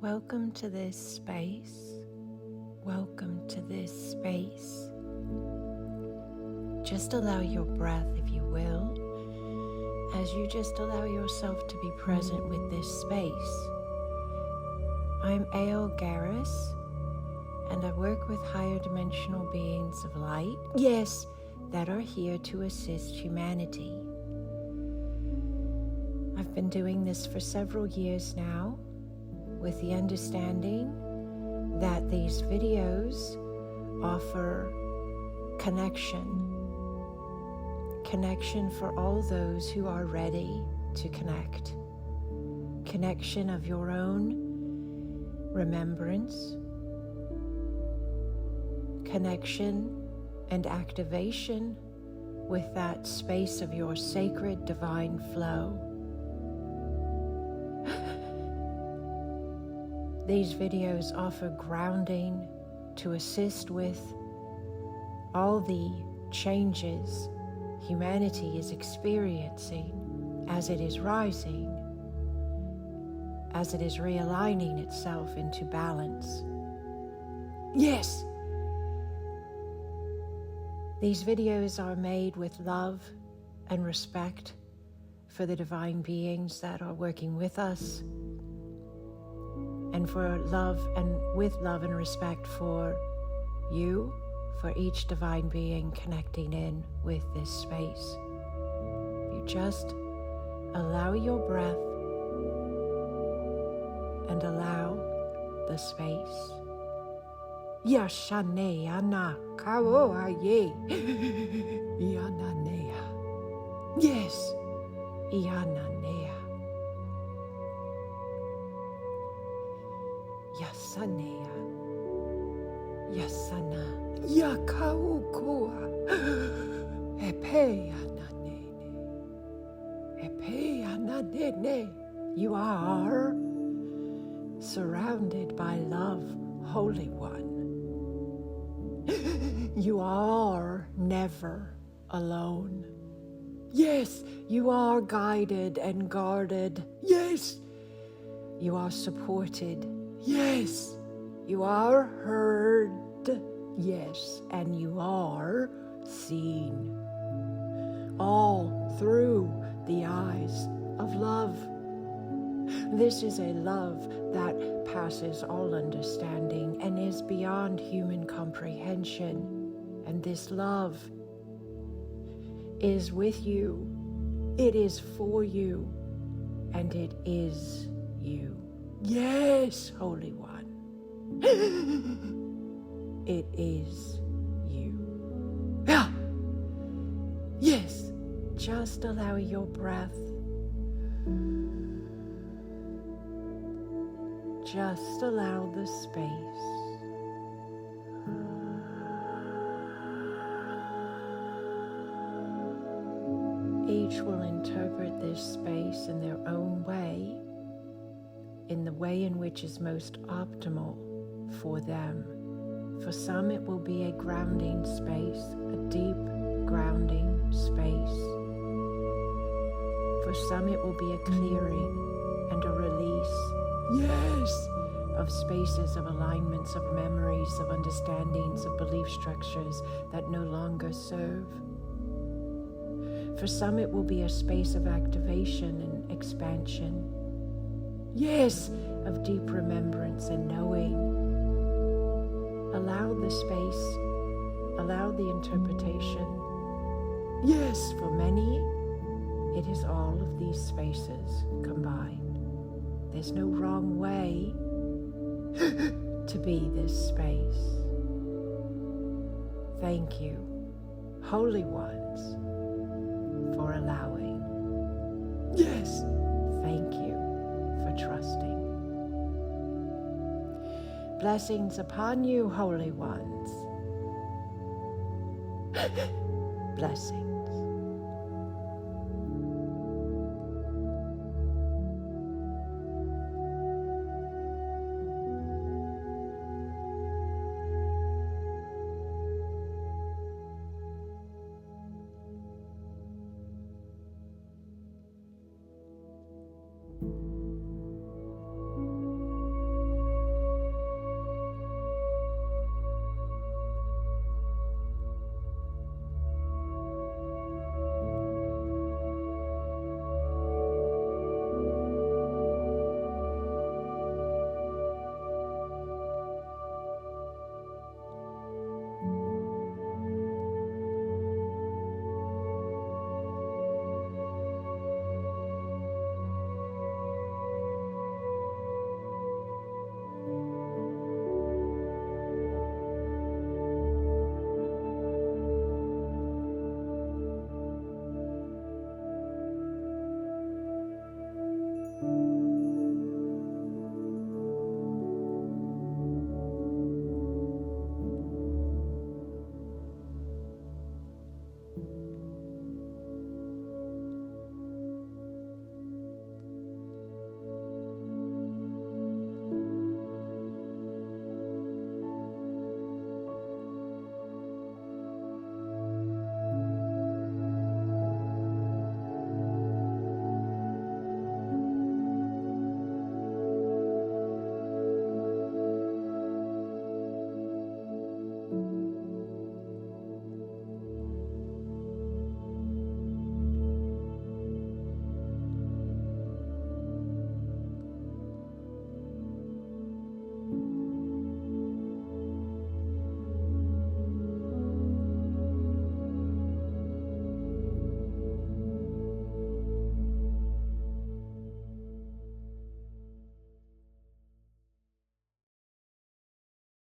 Welcome to this space. Welcome to this space. Just allow your breath, if you will, as you just allow yourself to be present with this space. I'm Garris, and I work with higher dimensional beings of light, yes, that are here to assist humanity. I've been doing this for several years now, with the understanding that these videos offer connection for all those who are ready to connect. Connection of your own remembrance, connection and activation with that space of your sacred divine flow. These videos offer grounding to assist with all the changes humanity is experiencing as it is rising, as it is realigning itself into balance. Yes! These videos are made with love and respect for the divine beings that are working with us, and for love and with love and respect for you, for each divine being connecting in with this space. You just allow your breath and allow the space. Yashane ana kao aye yananea. Yes, yananea. Yasanea, Yasana, Yakaukua, Epeyananene, Epeyananene. You are surrounded by love, Holy One. You are never alone. Yes, you are guided and guarded. Yes, you are supported. Yes, you are heard. Yes, and you are seen. All through the eyes of love. This is a love that passes all understanding and is beyond human comprehension. And this love is with you. It is for you. And it is you. Yes, Holy One. It is you. Yeah. Yes. Just allow your breath. Just allow the space. Each will interpret this space in their own way, in the way in which is most optimal for them. For some, it will be a grounding space, a deep grounding space. For some, it will be a clearing and a release, yes, of spaces, of alignments, of memories, of understandings, of belief structures that no longer serve. For some, it will be a space of activation and expansion. Yes, of deep remembrance and knowing. Allow the space, allow the interpretation. Yes, for many, it is all of these spaces combined. There's no wrong way to be this space. Thank you, Holy Ones, for allowing. Yes, thank you for trusting. Blessings upon you, Holy Ones. Blessings.